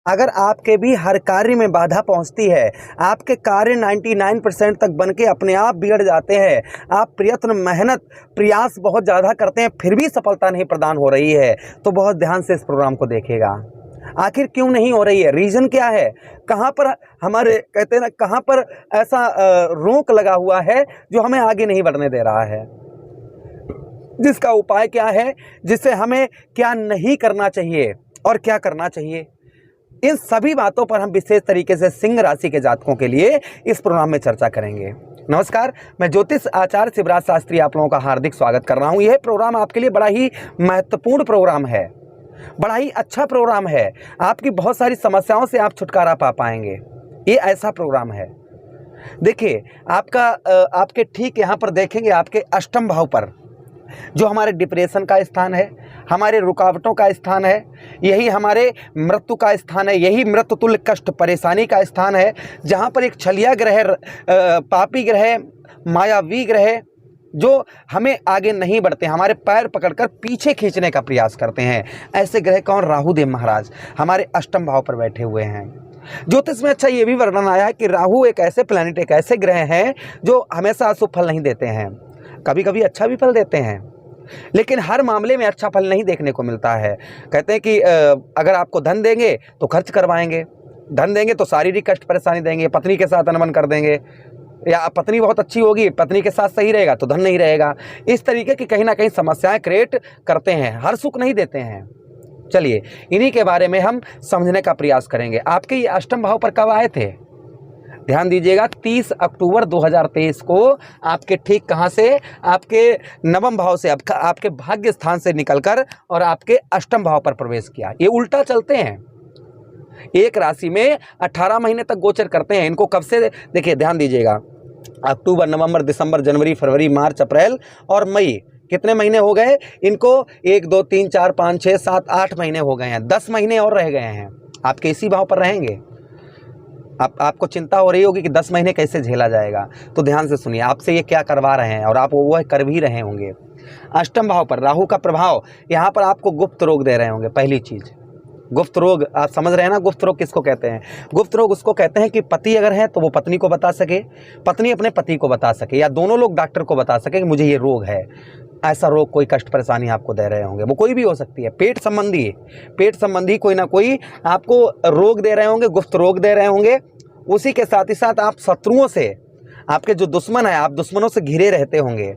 अगर आपके भी हर कार्य में बाधा पहुंचती है, आपके कार्य 99% तक बन के अपने आप बिगड़ जाते हैं, आप प्रयत्न मेहनत प्रयास बहुत ज़्यादा करते हैं फिर भी सफलता नहीं प्रदान हो रही है, तो बहुत ध्यान से इस प्रोग्राम को देखिएगा। आखिर क्यों नहीं हो रही है, रीज़न क्या है, कहाँ पर हमारे कहते हैं ना, कहाँ पर ऐसा रोक लगा हुआ है जो हमें आगे नहीं बढ़ने दे रहा है, जिसका उपाय क्या है, जिससे हमें क्या नहीं करना चाहिए और क्या करना चाहिए। इन सभी बातों पर हम विशेष तरीके से सिंह राशि के जातकों के लिए इस प्रोग्राम में चर्चा करेंगे। नमस्कार, मैं ज्योतिष आचार्य शिवराज शास्त्री आप लोगों का हार्दिक स्वागत कर रहा हूं। यह प्रोग्राम आपके लिए बड़ा ही महत्वपूर्ण प्रोग्राम है, बड़ा ही अच्छा प्रोग्राम है। आपकी बहुत सारी समस्याओं से आप छुटकारा पा पाएंगे। ये ऐसा प्रोग्राम है, देखिए आपके ठीक यहाँ पर देखेंगे, आपके अष्टम भाव पर जो हमारे डिप्रेशन का स्थान है, हमारे रुकावटों का स्थान है, यही हमारे मृत्यु का स्थान है, यही मृत्यु तुल्य कष्ट परेशानी का स्थान है, जहाँ पर एक छलिया ग्रह, पापी ग्रह, मायावी ग्रह जो हमें आगे नहीं बढ़ते, हमारे पैर पकड़कर पीछे खींचने का प्रयास करते हैं। ऐसे ग्रह कौन? राहु देव महाराज हमारे अष्टम भाव पर बैठे हुए हैं। ज्योतिष में अच्छा ये भी वर्णन आया है कि राहु एक ऐसे प्लैनेट, एक ऐसे ग्रह हैं जो हमेशा अशुभ फल नहीं देते हैं, कभी कभी अच्छा भी फल देते हैं, लेकिन हर मामले में अच्छा फल नहीं देखने को मिलता है। कहते हैं कि अगर आपको धन देंगे तो खर्च करवाएंगे, धन देंगे तो शारीरिक कष्ट परेशानी देंगे, पत्नी के साथ अनबन कर देंगे, या पत्नी बहुत अच्छी होगी, पत्नी के साथ सही रहेगा तो धन नहीं रहेगा। इस तरीके की कहीं ना कहीं समस्याएं क्रिएट करते हैं, हर सुख नहीं देते हैं। चलिए इन्हीं के बारे में हम समझने का प्रयास करेंगे। आपके ये अष्टम भाव पर कब आए थे? ध्यान दीजिएगा, 30 अक्टूबर 2023 को आपके ठीक कहाँ से? आपके नवम भाव से, आपके भाग्य स्थान से निकलकर और आपके अष्टम भाव पर प्रवेश किया। ये उल्टा चलते हैं, एक राशि में 18 महीने तक गोचर करते हैं। इनको कब से? देखिए ध्यान दीजिएगा, अक्टूबर, नवंबर, दिसंबर, जनवरी, फरवरी, मार्च, अप्रैल और मई, कितने महीने हो गए इनको? 1 2 3 4 5 6 7 8 महीने हो गए हैं। 10 महीने और रह गए हैं, आपके इसी भाव पर रहेंगे। आपको चिंता हो रही होगी कि 10 महीने कैसे झेला जाएगा, तो ध्यान से सुनिए, आपसे ये क्या करवा रहे हैं और आप वो कर भी रहे होंगे। अष्टम भाव पर राहु का प्रभाव, यहाँ पर आपको गुप्त रोग दे रहे होंगे। पहली चीज़, गुप्त रोग, आप समझ रहे हैं ना गुप्त रोग किसको कहते हैं? गुप्त रोग उसको कहते हैं कि पति अगर है तो वो पत्नी को बता सके, पत्नी अपने पति को बता सके, या दोनों लोग डॉक्टर को बता सके कि मुझे ये रोग है। ऐसा रोग, कोई कष्ट परेशानी आपको दे रहे होंगे, वो कोई भी हो सकती है। पेट संबंधी कोई ना कोई आपको रोग दे रहे होंगे, गुप्त रोग दे रहे होंगे। उसी के साथ ही साथ आप शत्रुओं से, आपके जो दुश्मन है, आप दुश्मनों से घिरे रहते होंगे।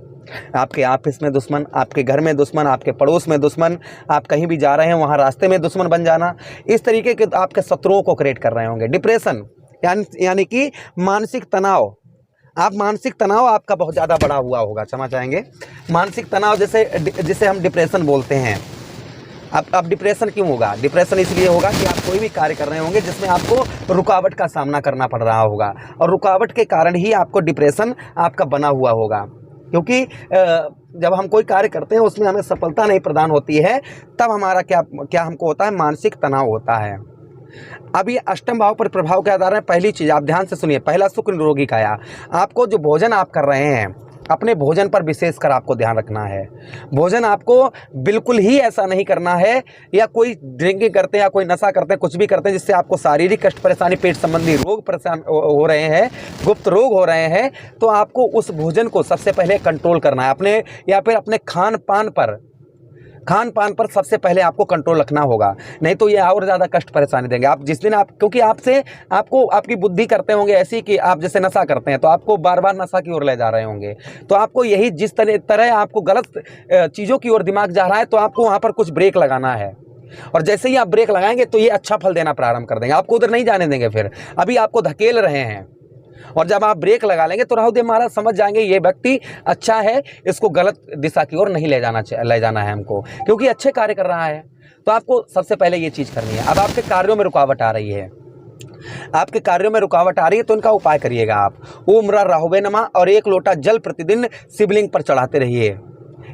आपके ऑफिस में दुश्मन, आपके घर में दुश्मन, आपके पड़ोस में दुश्मन, आप कहीं भी जा रहे हैं वहाँ रास्ते में दुश्मन बन जाना, इस तरीके के आपके शत्रुओं को क्रिएट कर रहे होंगे। डिप्रेशन यानी कि मानसिक तनाव, आप मानसिक तनाव आपका बहुत ज़्यादा बढ़ा हुआ होगा, क्षमा चाहेंगे, मानसिक तनाव जिसे हम डिप्रेशन बोलते हैं। अब डिप्रेशन क्यों होगा? डिप्रेशन इसलिए होगा कि आप कोई भी कार्य कर रहे होंगे जिसमें आपको रुकावट का सामना करना पड़ रहा होगा, और रुकावट के कारण ही आपको डिप्रेशन आपका बना हुआ होगा। क्योंकि जब हम कोई कार्य करते हैं उसमें हमें सफलता नहीं प्रदान होती है, तब हमारा क्या हमको होता है? मानसिक तनाव होता है। अब ये अष्टम भाव पर प्रभाव क्या डाल रहे हैं? पहली चीज़ आप ध्यान से सुनिए, पहला शुक्र निरोगी काया। आपको जो भोजन आप कर रहे हैं, अपने भोजन पर विशेषकर आपको ध्यान रखना है। भोजन आपको बिल्कुल ही ऐसा नहीं करना है, या कोई ड्रिंकिंग करते हैं या कोई नशा करते हैं, कुछ भी करते हैं जिससे आपको शारीरिक कष्ट परेशानी, पेट संबंधी रोग परेशान हो रहे हैं, गुप्त रोग हो रहे हैं, तो आपको उस भोजन को सबसे पहले कंट्रोल करना है अपने, या फिर अपने खान पान पर सबसे पहले आपको कंट्रोल रखना होगा। नहीं तो ये और ज़्यादा कष्ट परेशानी देंगे। आप जिस दिन क्योंकि आपकी बुद्धि करते होंगे ऐसी कि आप जैसे नशा करते हैं तो आपको बार बार नशा की ओर ले जा रहे होंगे, तो आपको यही जिस तरह आपको गलत चीज़ों की ओर दिमाग जा रहा है, तो आपको वहाँ पर कुछ ब्रेक लगाना है, और जैसे ही आप ब्रेक लगाएंगे तो ये अच्छा फल देना प्रारंभ कर देंगे, आपको उधर नहीं जाने देंगे। फिर अभी आपको धकेल रहे हैं, और जब आप ब्रेक लगा लेंगे तो राहु देव महाराज समझ जाएंगे ये व्यक्ति अच्छा है, इसको गलत दिशा की ओर नहीं ले जाना है हमको, क्योंकि अच्छे कार्य कर रहा है। तो आपको सबसे पहले ये चीज़ करनी है। अब आपके कार्यों में रुकावट आ रही है, तो इनका उपाय करिएगा आप। ओम राहुवे नमः और 1 लोटा जल प्रतिदिन शिवलिंग पर चढ़ाते रहिए।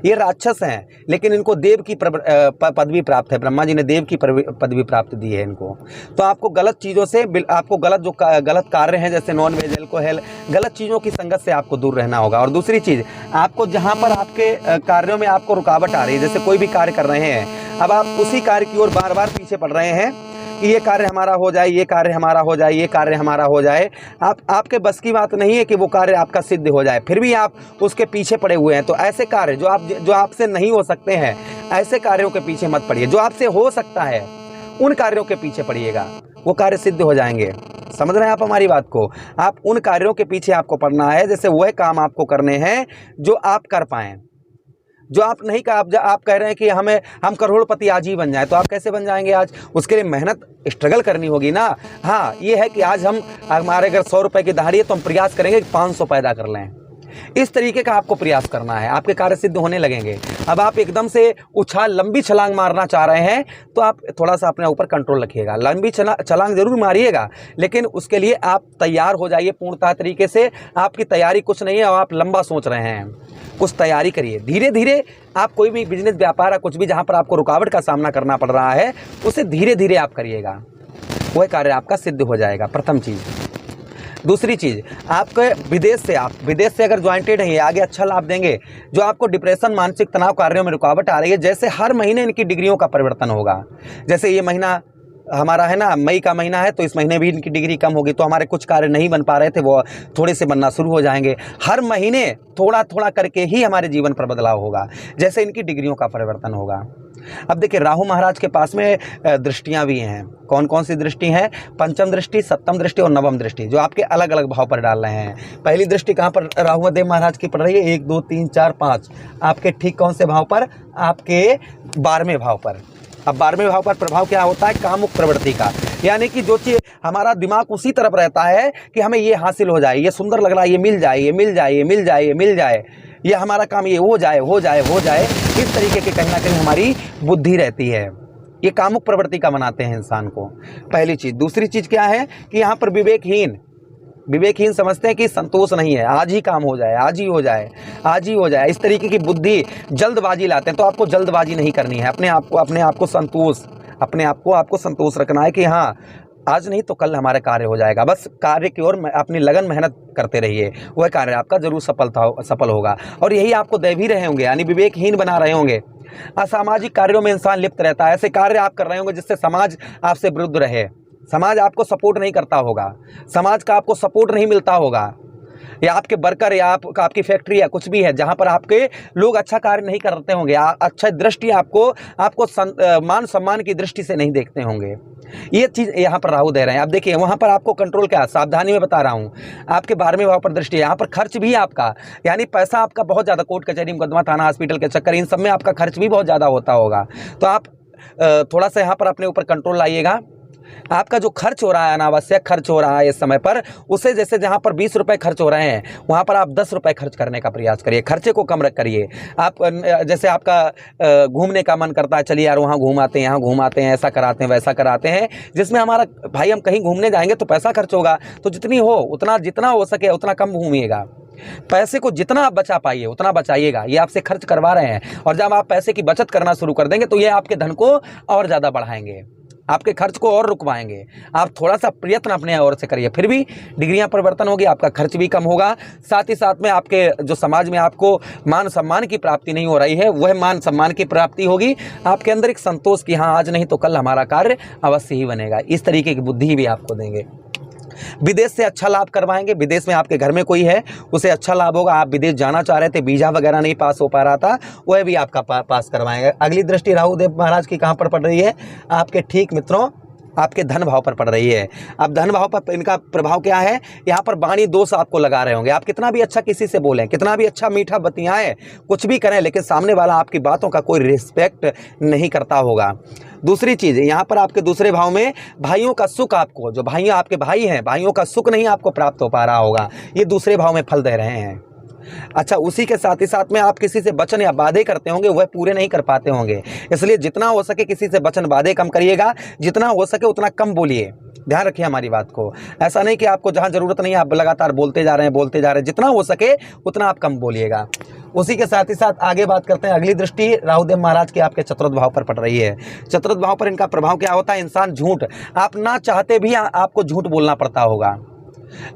ये राक्षस हैं, लेकिन इनको देव की पदवी प्राप्त है, ब्रह्मा जी ने देव की पदवी प्राप्त दी है इनको। तो आपको गलत चीज़ों से, आपको गलत कार्य हैं जैसे नॉन वेज, एल्कोहल, गलत चीज़ों की संगत से आपको दूर रहना होगा। और दूसरी चीज़, आपको जहाँ पर आपके कार्यों में आपको रुकावट आ रही है, जैसे कोई भी कार्य कर रहे हैं, अब आप उसी कार्य की ओर बार बार पीछे पड़ रहे हैं, कि ये कार्य हमारा हो जाए, ये कार्य हमारा हो जाए, ये कार्य हमारा हो जाए। आपके बस की बात नहीं है कि वो कार्य आपका सिद्ध हो जाए, फिर भी आप उसके पीछे पड़े हुए हैं। तो ऐसे कार्य जो आपसे नहीं हो सकते हैं, ऐसे कार्यों के पीछे मत पड़िए। जो आपसे हो सकता है उन कार्यों के पीछे पड़िएगा, वो कार्य सिद्ध हो जाएंगे। समझ रहे हैं आप हमारी बात को? आप उन कार्यों के पीछे आपको पड़ना है, जैसे वह काम आपको करने हैं जो आप कर पाएं। जो आप नहीं कर, आप कह रहे हैं कि हम करोड़पति आज ही बन जाएं, तो आप कैसे बन जाएंगे आज? उसके लिए मेहनत, स्ट्रगल करनी होगी ना। हाँ, ये है कि आज हमारे अगर 100 रुपए की दहाड़ी है तो हम प्रयास करेंगे कि 500 पैदा कर लें। इस तरीके का आपको प्रयास करना है, आपके कार्य सिद्ध होने लगेंगे। अब आप एकदम से लंबी छलांग मारना चाह रहे हैं तो आप थोड़ा सा अपने ऊपर कंट्रोल रखिएगा। लंबी छलांग जरूर मारिएगा, लेकिन उसके लिए आप तैयार हो जाइए पूर्णतः तरीके से। आपकी तैयारी कुछ नहीं है और आप लंबा सोच रहे हैं, कुछ तैयारी करिए। धीरे धीरे आप कोई भी बिजनेस, व्यापार या कुछ भी जहां पर आपको रुकावट का सामना करना पड़ रहा है, उसे धीरे धीरे आप करिएगा, वह कार्य आपका सिद्ध हो जाएगा। प्रथम चीज़। दूसरी चीज़, आपके विदेश से अगर ज्वाइंटेड हैं, ये आगे अच्छा लाभ देंगे। जो आपको डिप्रेशन, मानसिक तनाव, कार्यों में रुकावट आ रही है, जैसे हर महीने इनकी डिग्रियों का परिवर्तन होगा। जैसे ये महीना हमारा है ना, मई का महीना है, तो इस महीने भी इनकी डिग्री कम होगी, तो हमारे कुछ कार्य नहीं बन पा रहे थे, वो थोड़े से बनना शुरू हो जाएंगे। हर महीने थोड़ा थोड़ा करके ही हमारे जीवन पर बदलाव होगा, जैसे इनकी डिग्रियों का परिवर्तन होगा। अब देखिए, राहु महाराज के पास में दृष्टियां भी हैं। कौन कौन सी दृष्टि हैं? पंचम दृष्टि, सप्तम दृष्टि और नवम दृष्टि, जो आपके अलग अलग भाव पर डाल रहे हैं। पहली दृष्टि कहाँ पर राहु देव महाराज की पड़ रही है? 1 2 3 4 5। आपके ठीक कौन से भाव पर? आपके 12वें भाव पर। अब 12वें भाव पर प्रभाव क्या होता है? कामुक प्रवृत्ति का, यानी कि जो चीज़ हमारा दिमाग उसी तरफ रहता है कि हमें ये हासिल हो जाए, ये सुंदर लग रहा है, ये मिल जाए, ये मिल जाए, ये मिल जाए, ये मिल जाए, ये हमारा काम ये हो जाए, हो जाए, हो जाए। इस तरीके की कहीं ना कहीं हमारी बुद्धि रहती है। ये कामुक प्रवृत्ति का बनाते हैं इंसान को, पहली चीज़। दूसरी चीज़ क्या है कि यहाँ पर विवेकहीन समझते हैं कि संतोष नहीं है, आज ही काम हो जाए, आज ही हो जाए, आज ही हो जाए। इस तरीके की बुद्धि, जल्दबाजी लाते हैं। तो आपको जल्दबाजी नहीं करनी है, अपने आप को संतोष रखना है कि हाँ, आज नहीं तो कल हमारा कार्य हो जाएगा। बस कार्य की ओर अपनी लगन मेहनत करते रहिए, वह कार्य आपका जरूर सफल होगा। और यही आपको दे भी रहे होंगे, यानी विवेकहीन बना रहे होंगे। असामाजिक कार्यों में इंसान लिप्त रहता है, ऐसे कार्य आप कर रहे होंगे जिससे समाज आपसे विरुद्ध रहे, समाज आपको सपोर्ट नहीं करता होगा, समाज का आपको सपोर्ट नहीं मिलता होगा, या आपके वर्कर या आपकी फैक्ट्री या कुछ भी है जहां पर आपके लोग अच्छा कार्य नहीं करते होंगे, अच्छा दृष्टि आपको मान सम्मान की दृष्टि से नहीं देखते होंगे। ये चीज़ यहाँ पर राहु दे रहे हैं। आप देखिए, वहाँ पर आपको कंट्रोल क्या, सावधानी में बता रहा हूँ। आपके 12वें भाव पर दृष्टि है, यहाँ पर खर्च भी आपका, यानी पैसा आपका बहुत ज़्यादा, कोर्ट कचहरी, मुकदमा, थाना, हॉस्पिटल के चक्कर, इन सब में आपका खर्च भी बहुत ज़्यादा होता होगा। तो आप थोड़ा सा यहाँ पर अपने ऊपर कंट्रोल लाइएगा। आपका जो खर्च हो रहा है, अनावश्यक खर्च हो रहा है इस समय पर, उसे जैसे जहाँ पर 20 रुपये खर्च हो रहे हैं, वहाँ पर आप 10 रुपये खर्च करने का प्रयास करिए। खर्चे को कम करिए। आप जैसे आपका घूमने का मन करता है, चलिए यार वहाँ घूम आते हैं, यहाँ घूम आते हैं, ऐसा कराते हैं, वैसा कराते हैं, जिसमें हमारा भाई हम कहीं घूमने जाएंगे तो पैसा खर्च होगा, तो जितना हो सके उतना कम घूमिएगा। पैसे को जितना आप बचा पाइए उतना बचाइएगा। ये आपसे खर्च करवा रहे हैं, और जब आप पैसे की बचत करना शुरू कर देंगे तो ये आपके धन को और ज़्यादा बढ़ाएंगे, आपके खर्च को और रुकवाएंगे। आप थोड़ा सा प्रयत्न अपने ओर से करिए, फिर भी डिग्रियां परिवर्तन होगी, आपका खर्च भी कम होगा। साथ ही साथ में आपके जो समाज में आपको मान सम्मान की प्राप्ति नहीं हो रही है, वह मान सम्मान की प्राप्ति होगी। आपके अंदर एक संतोष की हाँ, आज नहीं तो कल हमारा कार्य अवश्य ही बनेगा। इस तरीके की बुद्धि भी आपको देंगे। विदेश से अच्छा लाभ करवाएंगे। विदेश में आपके घर में कोई है, उसे अच्छा लाभ होगा। आप विदेश जाना चाह रहे थे, वीज़ा वगैरह नहीं पास हो पा रहा था, वह भी आपका पास करवाएंगे। अगली दृष्टि राहु देव महाराज की कहाँ पर पड़ रही है? आपके ठीक मित्रों, आपके धन भाव पर पड़ रही है। अब धन भाव पर इनका प्रभाव क्या है? यहाँ पर वाणी दोष आपको लगा रहे होंगे। आप कितना भी अच्छा किसी से बोलें, कितना भी अच्छा मीठा बतियाएं, कुछ भी करें, लेकिन सामने वाला आपकी बातों का कोई रिस्पेक्ट नहीं करता होगा। दूसरी चीज़, यहाँ पर आपके दूसरे भाव में भाइयों का सुख, आपको जो आपके भाई हैं, भाइयों का सुख नहीं आपको प्राप्त हो पा रहा होगा, ये दूसरे भाव में फल दे रहे हैं। अच्छा, उसी के साथ ही साथ में आप किसी से वचन या वादे करते होंगे, वह पूरे नहीं कर पाते होंगे, इसलिए जितना हो सके किसी से वचन वादे कम करिएगा, जितना हो सके उतना कम बोलिए। ध्यान रखिए हमारी बात को। ऐसा नहीं कि आपको जहां जरूरत नहीं है आप लगातार बोलते जा रहे हैं, जितना हो सके उतना आप कम बोलिएगा। उसी के साथ ही साथ आगे बात करते हैं। अगली दृष्टि राहुदेव महाराज की आपके चतुर्थ भाव पर पड़ रही है। चतुर्थ भाव पर इनका प्रभाव क्या होता है? इंसान झूठ, आप ना चाहते भी आपको झूठ बोलना पड़ता होगा।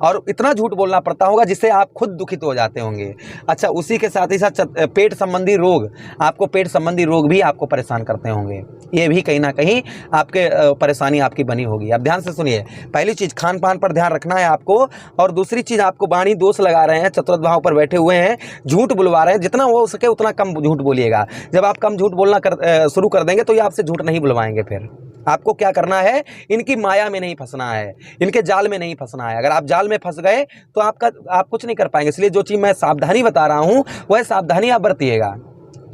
और इतना झूठ बोलना पड़ता होगा जिससे आप खुद दुखित हो जाते होंगे। अच्छा, उसी के साथ ही साथ पेट संबंधी रोग, आपको पेट संबंधी रोग भी आपको परेशान करते होंगे, ये भी कहीं ना कहीं आपके परेशानी आपकी बनी होगी। अब ध्यान से सुनिए, पहली चीज़ खान पान पर ध्यान रखना है आपको, और दूसरी चीज़ आपको वाणी दोष लगा रहे हैं, चतुर्थ भाव पर बैठे हुए हैं, झूठ बुलवा रहे हैं, जितना हो सके उतना कम झूठ बोलिएगा। जब आप कम झूठ बोलना शुरू कर देंगे तो ये आपसे झूठ नहीं बुलवाएंगे। फिर आपको क्या करना है, इनकी माया में नहीं फंसना है, इनके जाल में नहीं फंसना है। अगर आप जाल में फंस गए तो आप कुछ नहीं कर पाएंगे। इसलिए जो चीज़ मैं सावधानी बता रहा हूँ वह सावधानी आप बरतिएगा।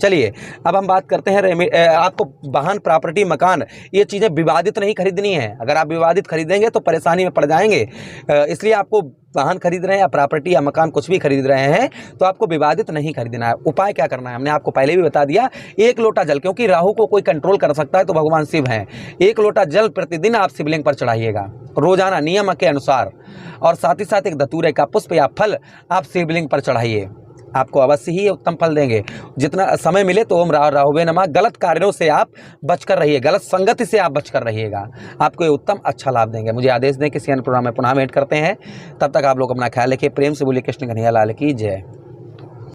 चलिए अब हम बात करते हैं आपको वाहन, प्रॉपर्टी, मकान, ये चीज़ें विवादित नहीं खरीदनी है। अगर आप विवादित खरीदेंगे तो परेशानी में पड़ जाएंगे। इसलिए आपको वाहन खरीद रहे हैं या प्रॉपर्टी या मकान कुछ भी खरीद रहे हैं तो आपको विवादित नहीं खरीदना है। उपाय क्या करना है हमने आपको पहले भी बता दिया, 1 लोटा जल, क्योंकि राहु को कोई कंट्रोल कर सकता है तो भगवान शिव हैं। 1 लोटा जल प्रतिदिन आप शिवलिंग पर चढ़ाइएगा रोजाना नियम के अनुसार, और साथ ही साथ एक धतूरे का पुष्प या फल आप शिवलिंग पर चढ़ाइए, आपको अवश्य ही उत्तम फल देंगे। जितना समय मिले तो ओम राहुवे नमः। गलत कार्यों से आप बचकर रहिए, गलत संगति से आप बचकर रहिएगा, आपको ये उत्तम अच्छा लाभ देंगे। मुझे आदेश दें, किसी अन्य प्रोग्राम में पुनः भेंट करते हैं। तब तक आप लोग अपना ख्याल रखिए। प्रेम से बोलिए कृष्ण कन्हैया लाल की जय।